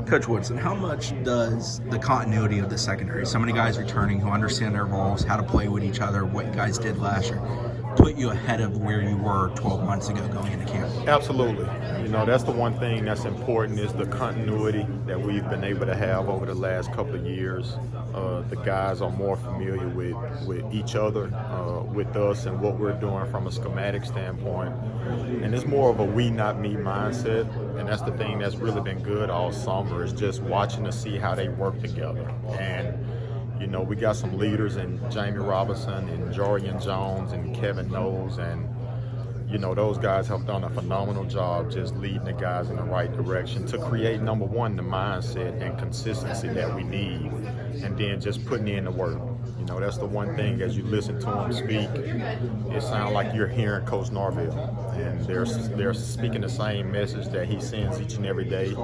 Coach Woodson, how much does the continuity of the secondary, so many guys returning who understand their roles, how to play with each other, what you guys did last year, put you ahead of where you were 12 months ago going into camp? Absolutely. That's the one thing that's important is the continuity that we've been able to have over the last couple of years. The guys are more familiar with each other, with us and what we're doing from a schematic standpoint. And it's more of a we, not me mindset. And that's the thing that's really been good all summer is just watching to see how they work together. And we got some leaders in Jamie Robinson and Jorian Jones and Kevin Knowles, and those guys have done a phenomenal job just leading the guys in the right direction to create, number one, the mindset and consistency that we need, and then just putting in the work. That's the one thing as you listen to them speak, it sounds like you're hearing Coach Norvell, and they're speaking the same message that he sends each and every day,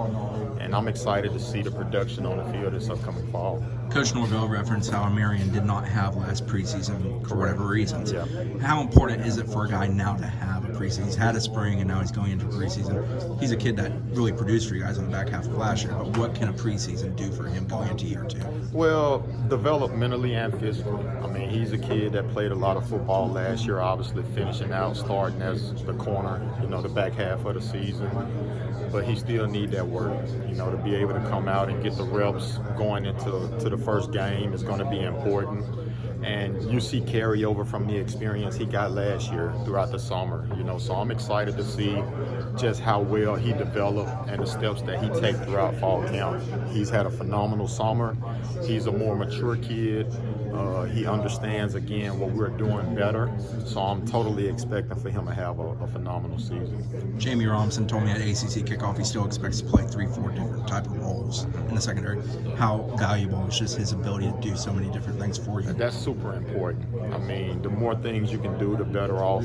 and I'm excited to see the production on the field this upcoming fall. Coach Norvell referenced how Marion did not have last preseason for whatever reasons. Yeah. How important is it for a guy now to have a preseason? He's had a spring and now he's going into preseason. He's a kid that really produced for you guys in the back half of last year, but what can a preseason do for him going into year two? Well, developmentally and physically. He's a kid that played a lot of football last year, obviously finishing out, starting as the corner, the back half of the season. But he still need that work, to be able to come out and get the reps going into the first game is going to be important. And you see carryover from the experience he got last year throughout the summer, so I'm excited to see just how well he developed and the steps that he takes throughout fall camp. He's had a phenomenal summer. He's a more mature kid. He understands, again, what we're doing better, so I'm totally expecting for him to have a phenomenal season. Jamie Robinson told me at ACC kickoff he still expects to play 3-4 different type of roles in the secondary. How valuable is just his ability to do so many different things for you? That's super important. The more things you can do, the better off,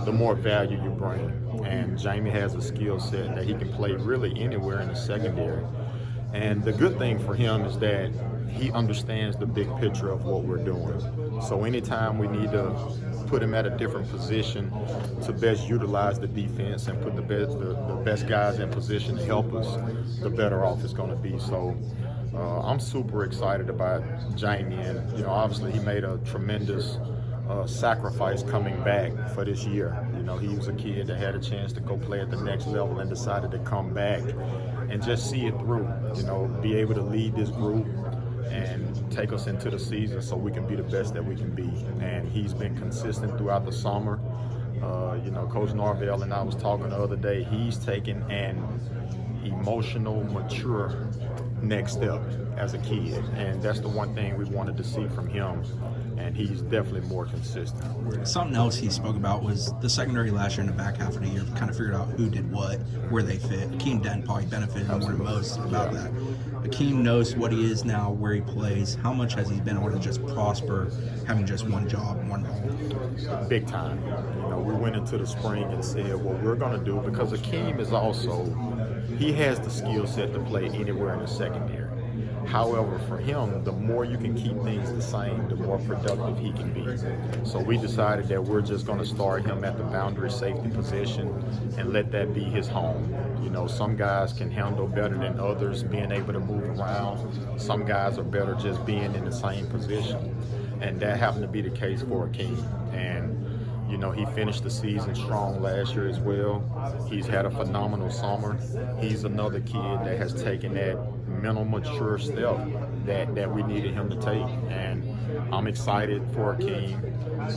the more value you bring. And Jamie has a skill set that he can play really anywhere in the secondary. And the good thing for him is that he understands the big picture of what we're doing. So anytime we need to put him at a different position to best utilize the defense and put the best guys in position to help us, the better off it's going to be. So I'm super excited about Jamie, and obviously he made a tremendous sacrifice coming back for this year. He was a kid that had a chance to go play at the next level and decided to come back and just see it through, be able to lead this group and take us into the season so we can be the best that we can be. And he's been consistent throughout the summer. Coach Norvell and I was talking the other day, he's taken an emotional, mature next step as a kid, and that's the one thing we wanted to see from him, and he's definitely more consistent. Something else he spoke about was the secondary last year in the back half of the year kind of figured out who did what, where they fit. Akeem Dent probably benefited more than most about that. Akeem knows what he is now, where he plays. How much has he been able to just prosper having just one job, one role? Big time. We went into the spring and said what we're going to do, because Akeem is also, he has the skill set to play anywhere in the secondary. However, for him, the more you can keep things the same, the more productive he can be. So we decided that we're just going to start him at the boundary safety position and let that be his home. Some guys can handle better than others being able to move around. Some guys are better just being in the same position. And that happened to be the case for Akeem. And he finished the season strong last year as well. He's had a phenomenal summer. He's another kid that has taken that mental mature step that we needed him to take. And I'm excited for Akeem.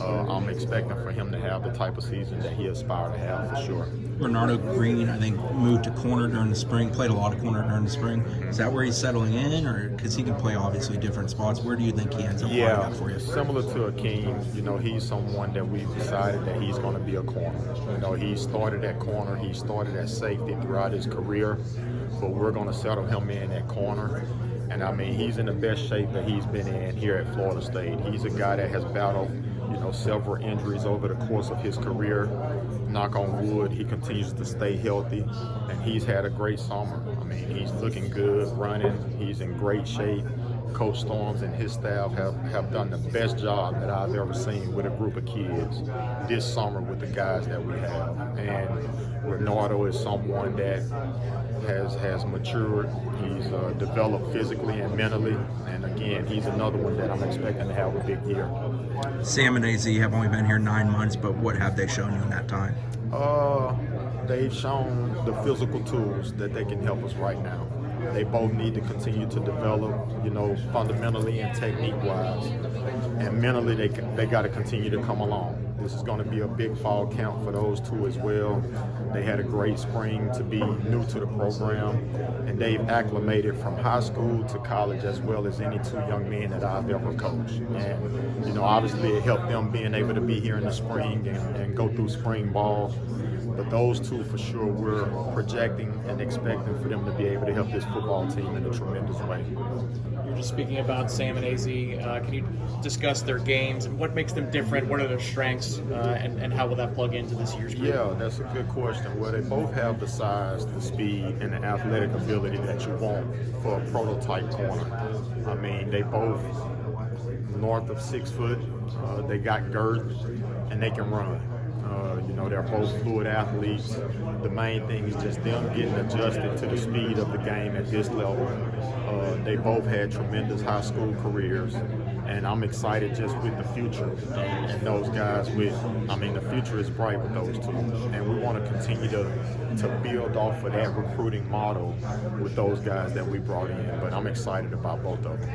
I'm expecting for him to have the type of season that he aspired to have for sure. Bernardo Green, I think, moved to corner during the spring, played a lot of corner during the spring. Is that where he's settling in, or because he can play obviously different spots? Where do you think he ends up lining up for you? Similar to Akeem, he's someone that we've decided that he's going to be a corner. He started at corner, he started at safety throughout his career, but we're going to settle him in at corner. And he's in the best shape that he's been in here at Florida State. He's a guy that has battled several injuries over the course of his career. Knock on wood, he continues to stay healthy, and he's had a great summer. He's looking good, running, he's in great shape. Coach Storms and his staff have done the best job that I've ever seen with a group of kids this summer with the guys that we have. And Bernardo is someone that has matured. He's developed physically and mentally. And again, he's another one that I'm expecting to have a big year. Sam and AZ have only been here 9 months, but what have they shown you in that time? They've shown the physical tools that they can help us right now. They both need to continue to develop, fundamentally and technique-wise. And mentally, they got to continue to come along. This is going to be a big fall camp for those two as well. They had a great spring to be new to the program, and they've acclimated from high school to college as well as any two young men that I've ever coached. And, obviously it helped them being able to be here in the spring and go through spring ball. But those two, for sure, we're projecting and expecting for them to be able to help this football team in a tremendous way. You're just speaking about Sam and AZ. Can you discuss their games and what makes them different? What are their strengths, and how will that plug into this year's group? Yeah, that's a good question. Well, they both have the size, the speed, and the athletic ability that you want for a prototype corner. I mean, they both north of 6 foot. They got girth, and they can run. They're both fluid athletes. The main thing is just them getting adjusted to the speed of the game at this level. They both had tremendous high school careers, and I'm excited just with the future and those guys. The future is bright with those two, and we want to continue to build off of that recruiting model with those guys that we brought in. But I'm excited about both of them.